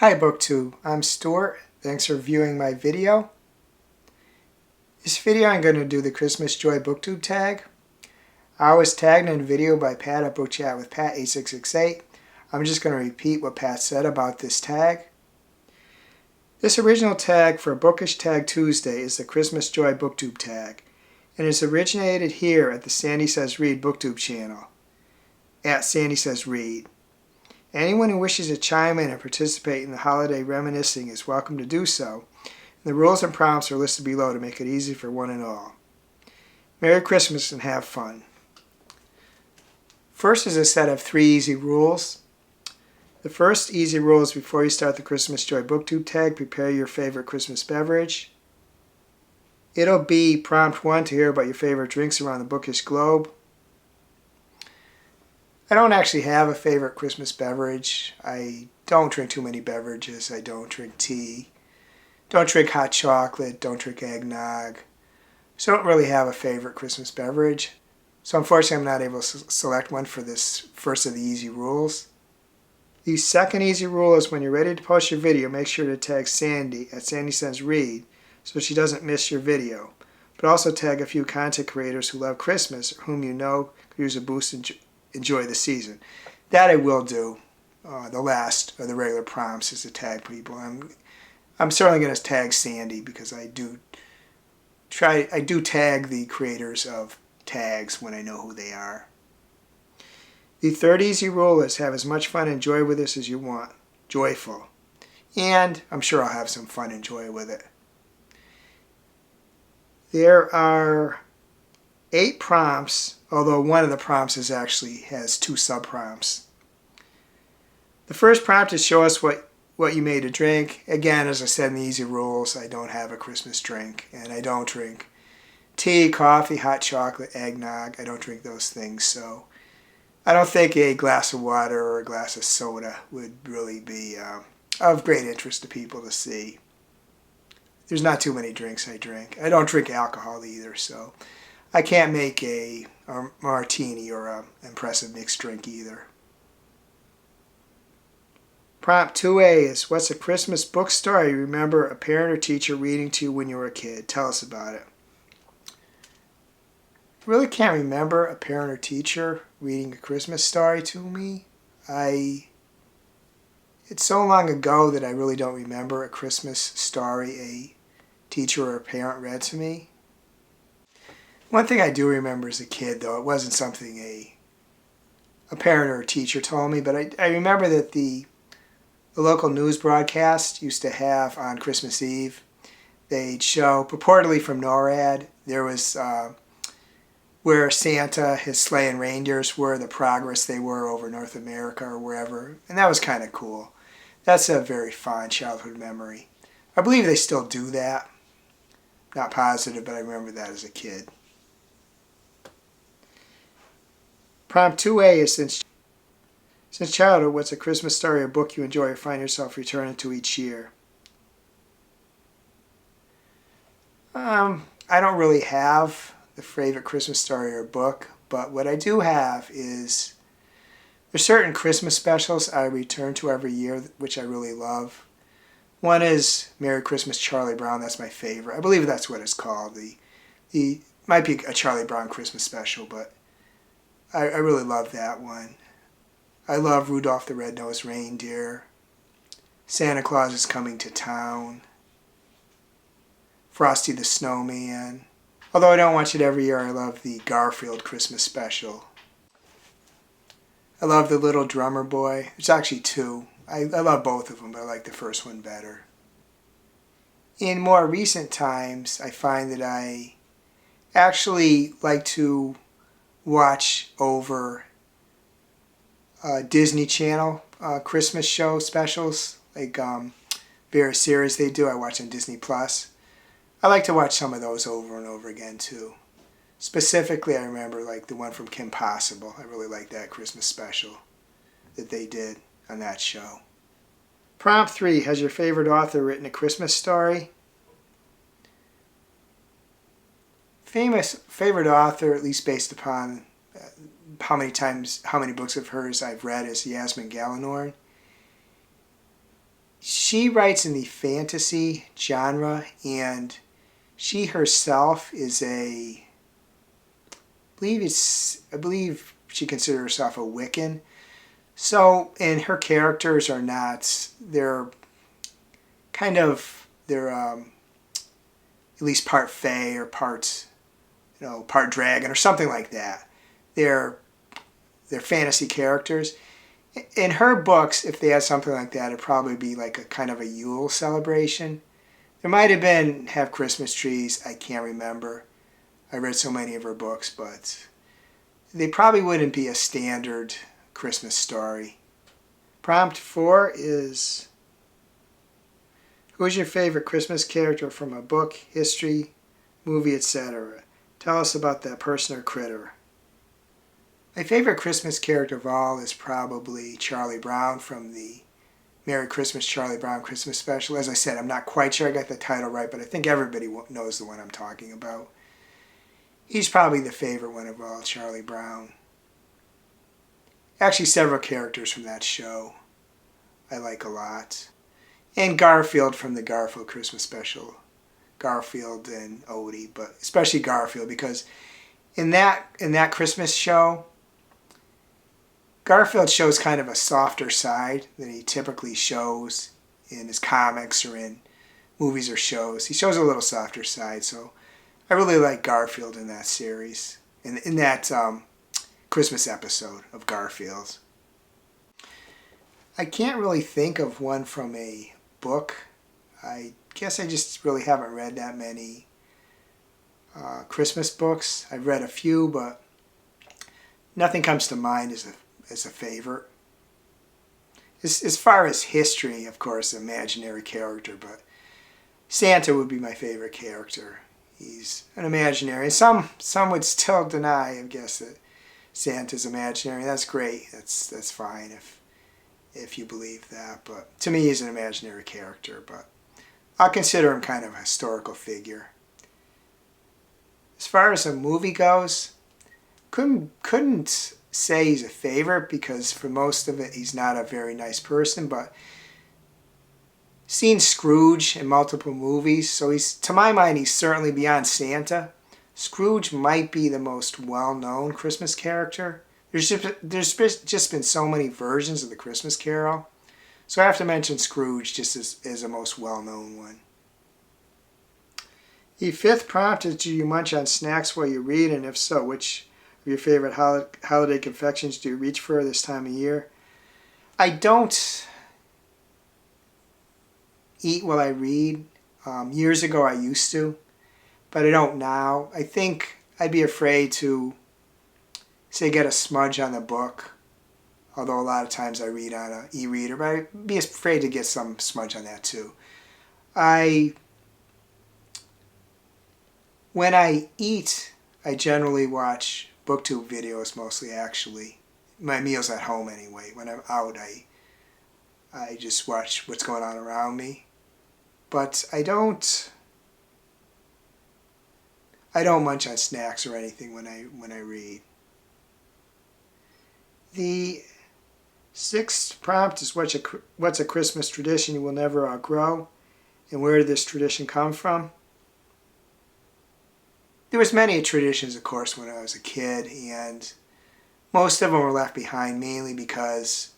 Hi Booktube, I'm Stuart. Thanks for viewing my video. This video I'm going to do the Christmas Joy Booktube Tag. I was tagged in a video by Pat at Book Chat with Pat 8668. I'm just going to repeat what Pat said about this tag. This original tag for Bookish Tag Tuesday is the Christmas Joy Booktube Tag, and is originated here at the SandySaysRead Booktube Channel at SandySaysRead. Anyone who wishes to chime in and participate in the holiday reminiscing is welcome to do so. The rules and prompts are listed below to make it easy for one and all. Merry Christmas and have fun. First is a set of 3 easy rules. The first easy rule is before you start the Christmas Joy Booktube Tag, prepare your favorite Christmas beverage. It'll be prompt 1 to hear about your favorite drinks around the bookish globe. I don't actually have a favorite Christmas beverage. I don't drink too many beverages. I don't drink tea. Don't drink hot chocolate. Don't drink eggnog. So I don't really have a favorite Christmas beverage. So unfortunately I'm not able to select one for this first of the easy rules. The second easy rule is when you're ready to post your video, make sure to tag Sandy at SandySaysRead so she doesn't miss your video. But also tag a few content creators who love Christmas or whom you know could use a boost and enjoy the season. That I will do. The last of the regular prompts is to tag people. I'm certainly going to tag Sandy because I do tag the creators of tags when I know who they are. The third easy rule is have as much fun and joy with this as you want. Joyful. And I'm sure I'll have some fun and joy with it. There are 8 prompts, although one of the prompts has 2 sub-prompts. The first prompt is show us what you made to drink. Again, as I said in the easy rules, I don't have a Christmas drink, and I don't drink tea, coffee, hot chocolate, eggnog. I don't drink those things, so I don't think a glass of water or a glass of soda would really be of great interest to people to see. There's not too many drinks I drink. I don't drink alcohol either, so I can't make a martini or an impressive mixed drink either. Prompt 2A is, what's a Christmas book story you remember a parent or teacher reading to you when you were a kid? Tell us about it. I really can't remember a parent or teacher reading a Christmas story to me. It's so long ago that I really don't remember a Christmas story a teacher or a parent read to me. One thing I do remember as a kid, though, it wasn't something a parent or a teacher told me, but I remember that the local news broadcast used to have on Christmas Eve, they'd show, purportedly from NORAD, there was where Santa, his sleigh and reindeers were, the progress they were over North America or wherever, and that was kind of cool. That's a very fond childhood memory. I believe they still do that. Not positive, but I remember that as a kid. Prompt 2A is, since childhood, what's a Christmas story or book you enjoy or find yourself returning to each year? I don't really have the favorite Christmas story or book, but what I do have is there's certain Christmas specials I return to every year, which I really love. One is Merry Christmas, Charlie Brown. That's my favorite. I believe that's what it's called. The might be a Charlie Brown Christmas special, but I really love that one. I love Rudolph the Red-Nosed Reindeer, Santa Claus is Coming to Town, Frosty the Snowman. Although I don't watch it every year, I love the Garfield Christmas special. I love The Little Drummer Boy. It's actually 2. I love both of them, but I like the first one better. In more recent times, I find that I actually like to watch over Disney Channel Christmas show specials, like various series they do. I watch on Disney Plus. I like to watch some of those over and over again too. Specifically, I remember like the one from Kim Possible. I really like that Christmas special that they did on that show. Prompt 3, has your favorite author written a Christmas story? Favorite author, at least based upon how many books of hers I've read, is Yasmin Galenorn. She writes in the fantasy genre, and she herself is I believe she considers herself a Wiccan. So, and her characters are not, they're at least part fae or part dragon or something like that. They're fantasy characters. In her books, if they had something like that, it'd probably be like a kind of a Yule celebration. There might have Christmas trees. I can't remember. I read so many of her books, but they probably wouldn't be a standard Christmas story. Prompt 4 is, who is your favorite Christmas character from a book, history, movie, etc.? Tell us about that person or critter. My favorite Christmas character of all is probably Charlie Brown from the Merry Christmas, Charlie Brown Christmas special. As I said, I'm not quite sure I got the title right, but I think everybody knows the one I'm talking about. He's probably the favorite one of all, Charlie Brown. Actually, several characters from that show I like a lot. And Garfield from the Garfield Christmas special. Garfield and Odie, but especially Garfield, because in that Christmas show, Garfield shows kind of a softer side than he typically shows in his comics or in movies or shows. He shows a little softer side, so I really like Garfield in that series, in that Christmas episode of Garfield. I can't really think of one from a book. I guess I just really haven't read that many Christmas books. I've read a few, but nothing comes to mind as a favorite. As far as history, of course, imaginary character, but Santa would be my favorite character. He's an imaginary. Some would still deny, I guess, that Santa's imaginary. That's great. That's fine if you believe that. But to me, he's an imaginary character. But I'll consider him kind of a historical figure. As far as a movie goes, couldn't say he's a favorite because for most of it he's not a very nice person, but seen Scrooge in multiple movies, so to my mind he's certainly beyond Santa. Scrooge might be the most well-known Christmas character. There's just been so many versions of the Christmas Carol, so I have to mention Scrooge just as the most well-known one. The 5th prompt is, do you munch on snacks while you read, and if so, which of your favorite holiday confections do you reach for this time of year? I don't eat while I read. Years ago I used to, but I don't now. I think I'd be afraid to, say, get a smudge on the book, although a lot of times I read on an e-reader, but I'd be afraid to get some smudge on that too. When I eat, I generally watch booktube videos mostly, actually. My meals at home anyway. When I'm out, I just watch what's going on around me. But I don't munch on snacks or anything when I read. The 6th prompt is, what's a Christmas tradition you will never outgrow, and where did this tradition come from? There was many traditions, of course, when I was a kid, and most of them were left behind mainly because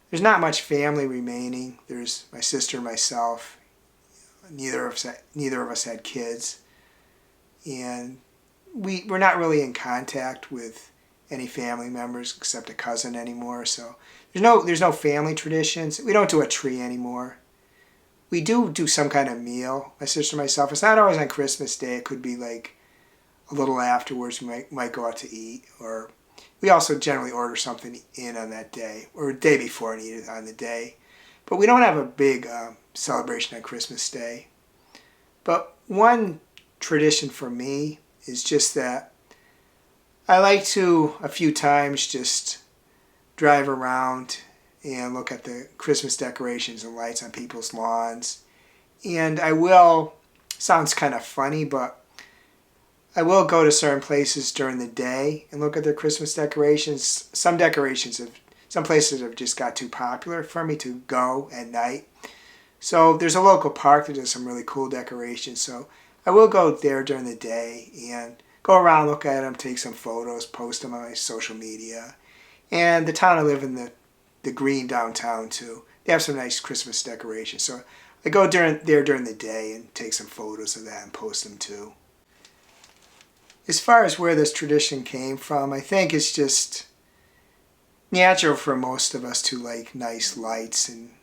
there's not much family remaining. There's my sister and myself. Neither of us had kids, and we're not really in contact with any family members except a cousin anymore. So there's no family traditions. We don't do a tree anymore. We do some kind of meal, my sister and myself. It's not always on Christmas Day. It could be like a little afterwards. We might go out to eat, or we also generally order something in on that day, or the day before and eat it on the day. But we don't have a big celebration on Christmas Day. But one tradition for me is just that I like to, a few times, just drive around and look at the Christmas decorations and lights on people's lawns. And sounds kind of funny, but I will go to certain places during the day and look at their Christmas decorations. Some places have just got too popular for me to go at night. So there's a local park that does some really cool decorations. So I will go there during the day and go around, look at them, take some photos, post them on my social media. And the town I live in, the green downtown too, they have some nice Christmas decorations. So I go there during the day and take some photos of that and post them too. As far as where this tradition came from, I think it's just natural for most of us to like nice lights, and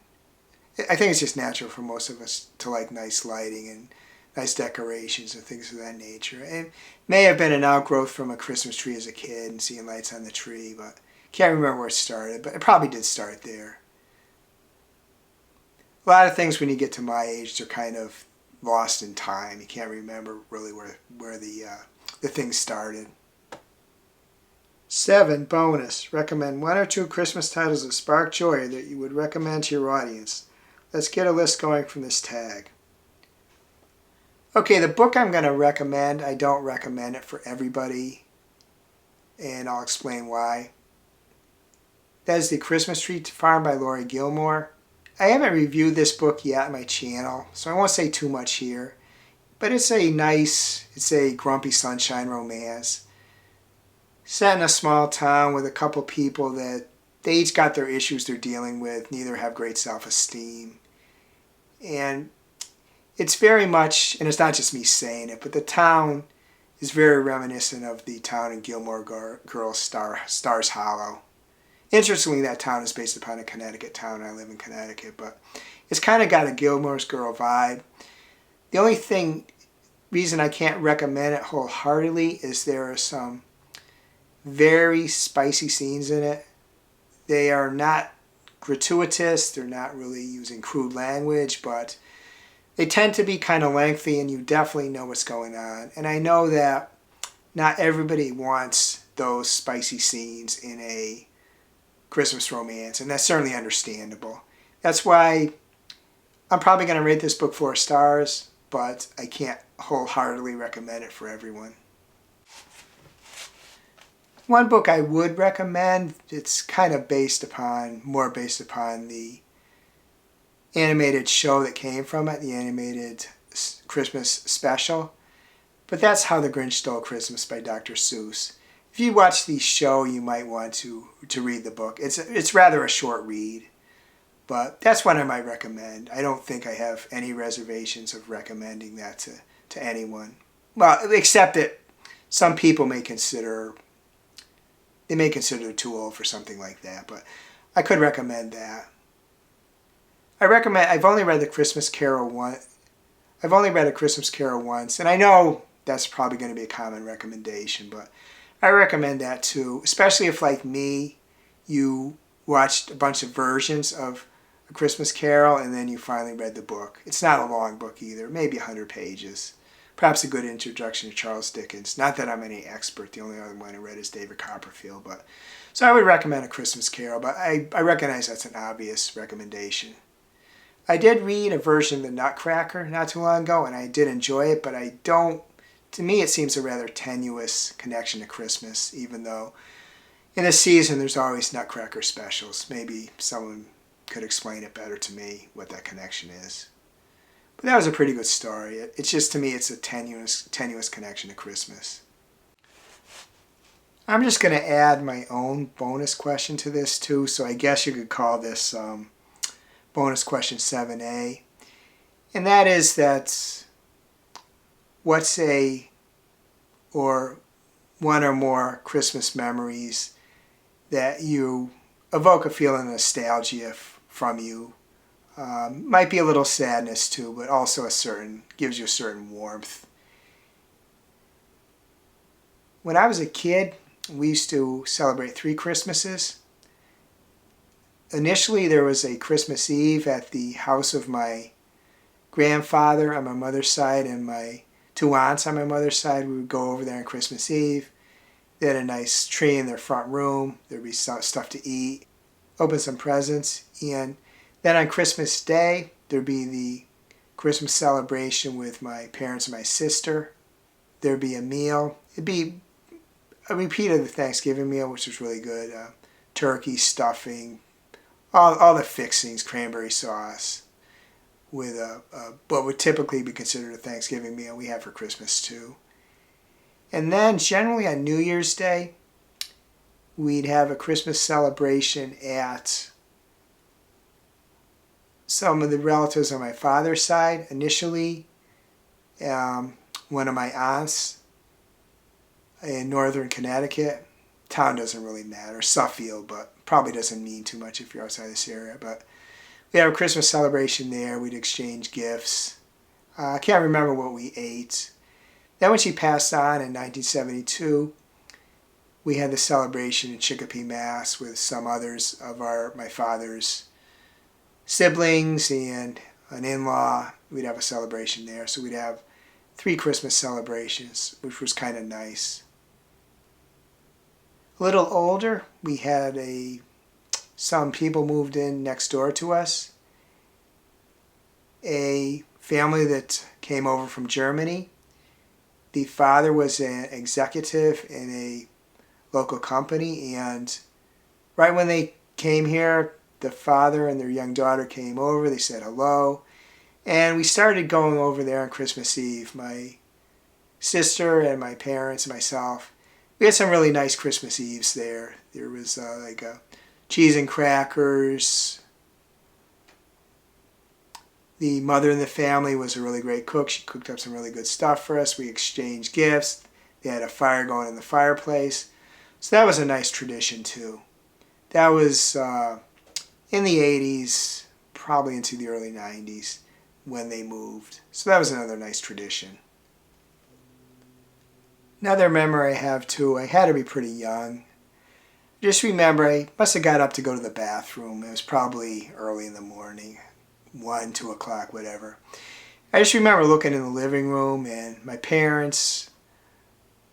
I think it's just natural for most of us to like nice lighting and nice decorations and things of that nature. It may have been an outgrowth from a Christmas tree as a kid and seeing lights on the tree, but can't remember where it started, but it probably did start there. A lot of things when you get to my age, they're kind of lost in time. You can't remember really where the thing started. 7. Bonus. Recommend 1 or 2 Christmas titles that spark joy that you would recommend to your audience. Let's get a list going from this tag. Okay, the book I'm going to recommend, I don't recommend it for everybody, and I'll explain why. That is The Christmas Tree Farm by Laurie Gilmore. I haven't reviewed this book yet on my channel, so I won't say too much here. But it's a grumpy sunshine romance. Set in a small town with a couple people that they each got their issues they're dealing with, neither have great self-esteem. And it's very much, and it's not just me saying it, but the town is very reminiscent of the town in Gilmore Girls Stars Hollow. Interestingly, that town is based upon a Connecticut town. I live in Connecticut, but it's kind of got a Gilmore Girls vibe. The only reason I can't recommend it wholeheartedly is there are some very spicy scenes in it. They are not gratuitous. They're not really using crude language, but they tend to be kind of lengthy, and you definitely know what's going on. And I know that not everybody wants those spicy scenes in a Christmas romance, and that's certainly understandable. That's why I'm probably going to rate this book 4 stars, but I can't wholeheartedly recommend it for everyone. One book I would recommend, it's kind of more based upon the animated show that came from it, the animated Christmas special, but that's How the Grinch Stole Christmas by Dr. Seuss. If you watch the show, you might want to read the book. It's rather a short read, but that's one I might recommend. I don't think I have any reservations of recommending that to anyone. Well, except that some people may consider it too old for something like that, but I could recommend that. I've only read A Christmas Carol once, and I know that's probably going to be a common recommendation, but I recommend that too, especially if, like me, you watched a bunch of versions of A Christmas Carol and then you finally read the book. It's not a long book either, maybe 100 pages. Perhaps a good introduction to Charles Dickens. Not that I'm any expert, the only other one I read is David Copperfield. So I would recommend A Christmas Carol, but I recognize that's an obvious recommendation. I did read a version of The Nutcracker not too long ago, and I did enjoy it, but to me it seems a rather tenuous connection to Christmas, even though in a season there's always Nutcracker specials. Maybe someone could explain it better to me, what that connection is. But that was a pretty good story. It's just, to me, it's a tenuous connection to Christmas. I'm just going to add my own bonus question to this too, so I guess you could call this bonus question 7A. And that is what's one or more Christmas memories that you evoke a feeling of nostalgia from you. Might be a little sadness too, but also gives you a certain warmth. When I was a kid, we used to celebrate 3 Christmases. Initially, there was a Christmas Eve at the house of my grandfather on my mother's side and my 2 aunts on my mother's side. We would go over there on Christmas Eve. They had a nice tree in their front room. There'd be stuff to eat, open some presents, and then on Christmas Day, there'd be the Christmas celebration with my parents and my sister. There'd be a meal. It'd be a repeat of the Thanksgiving meal, which was really good. Turkey, stuffing, all the fixings, cranberry sauce, with what would typically be considered a Thanksgiving meal we have for Christmas too. And then generally on New Year's Day, we'd have a Christmas celebration at some of the relatives on my father's side. Initially, one of my aunts in northern Connecticut. Town doesn't really matter. Suffield, but probably doesn't mean too much if you're outside this area. But we have a Christmas celebration there. We'd exchange gifts. I can't remember what we ate. Then when she passed on in 1972, we had the celebration in Chicopee, Mass. With some others of my father's siblings and an in-law. We'd have a celebration there. So we'd have 3 Christmas celebrations, which was kind of nice. A little older, we had some people moved in next door to us. A family that came over from Germany. The father was an executive in a local company, and right when they came here, the father and their young daughter came over. They said hello, and we started going over there on Christmas Eve. My sister and my parents and myself, we had some really nice Christmas Eves there. There was cheese and crackers. The mother in the family was a really great cook. She cooked up some really good stuff for us. We exchanged gifts. They had a fire going in the fireplace. So that was a nice tradition too. That was in the 80s, probably into the early 90s when they moved. So that was another nice tradition. Another memory I have too, I had to be pretty young. Just remember, I must have got up to go to the bathroom. It was probably early in the morning, 1, 2 o'clock, whatever. I just remember looking in the living room, and my parents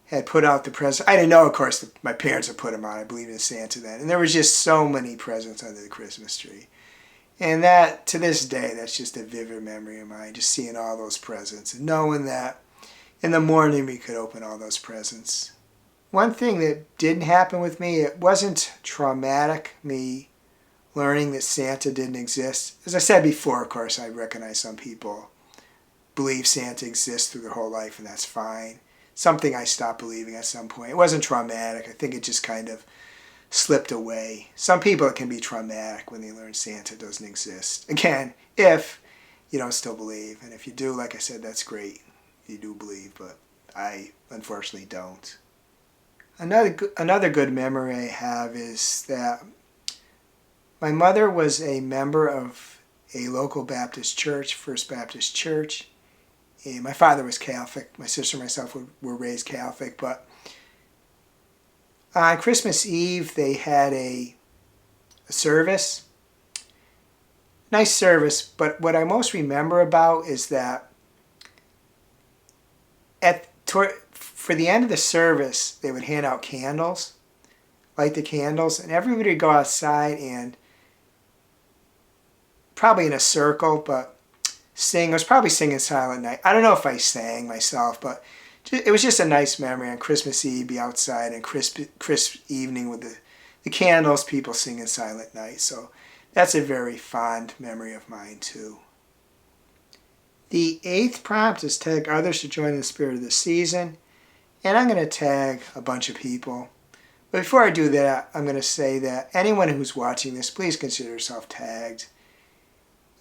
had put out the presents. I didn't know, of course, that my parents had put them out. I believed in Santa then. And there was just so many presents under the Christmas tree. And that, to this day, that's just a vivid memory of mine, just seeing all those presents and knowing that in the morning we could open all those presents. One thing that didn't happen with me, it wasn't traumatic, me learning that Santa didn't exist. As I said before, of course, I recognize some people believe Santa exists through their whole life, and that's fine. Something I stopped believing at some point. It wasn't traumatic. I think it just kind of slipped away. Some people, it can be traumatic when they learn Santa doesn't exist. Again, if you don't still believe. And if you do, like I said, that's great. You do believe, but I unfortunately don't. Another good memory I have is that my mother was a member of a local Baptist church, First Baptist Church. And my father was Catholic. My sister and myself were raised Catholic. But on Christmas Eve, they had a service. Nice service. But what I most remember about is that for the end of the service, they would hand out candles, light the candles, and everybody would go outside and probably in a circle, but sing. I was probably singing Silent Night. I don't know if I sang myself, but it was just a nice memory on Christmas Eve, be outside and crisp evening with the candles, people singing Silent Night. So that's a very fond memory of mine too. The 8th prompt is tag others to join in the spirit of the season. And I'm going to tag a bunch of people. But before I do that, I'm going to say that anyone who's watching this, please consider yourself tagged.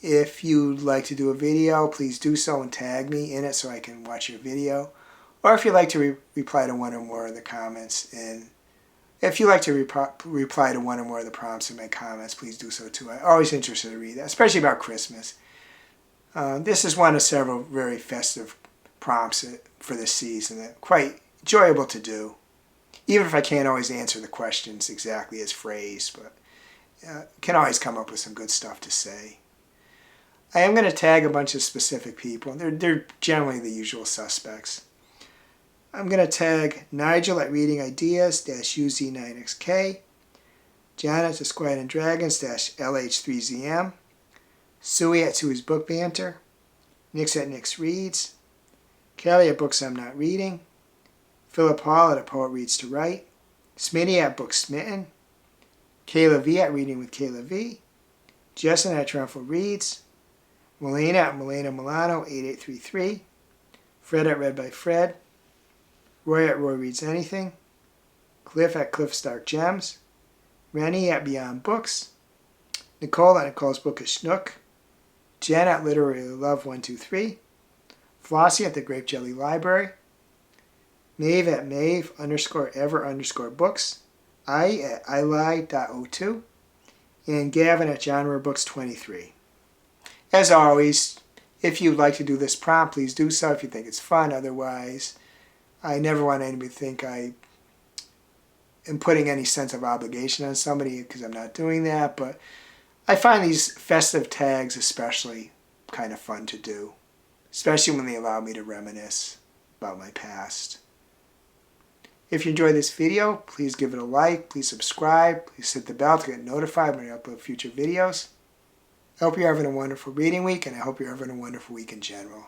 If you'd like to do a video, please do so and tag me in it so I can watch your video. Or if you'd like to reply to one or more of the comments. And if you'd like to reply to one or more of the prompts in my comments, please do so too. I'm always interested to read that, especially about Christmas. This is one of several very festive prompts for this season that are quite enjoyable to do. Even if I can't always answer the questions exactly as phrased, but can always come up with some good stuff to say. I am going to tag a bunch of specific people. They're generally the usual suspects. I'm going to tag Nigel at Reading Ideas -UZ9XK, Janet at Squid and Dragons -LH3ZM, Suey at Suey's Book Banter, Nix at Nix Reads, Kelly at Books I'm Not Reading, Philip Hall at A Poet Reads to Write, Smitty at Book Smitten, Kayla V at Reading with Kayla V, Justin at Triumphal Reads, Melena at Melena Milano 8833. Fred at Read by Fred. Roy at Roy Reads Anything. Cliff at Cliff's Dark Gems. Rennie at Beyond Books. Nicole at Nicole's Bookish Nook. Jen at Literary Love 123. Flossie at the Grape Jelly Library. Maeve at Maeve_ever_books. I at ili.02. And Gavin at Genre Books 23. As always, if you'd like to do this prompt, please do so if you think it's fun. Otherwise, I never want anybody to think I am putting any sense of obligation on somebody, because I'm not doing that. But I find these festive tags especially kind of fun to do, especially when they allow me to reminisce about my past. If you enjoyed this video, please give it a like, please subscribe, please hit the bell to get notified when I upload future videos. I hope you're having a wonderful reading week, and I hope you're having a wonderful week in general.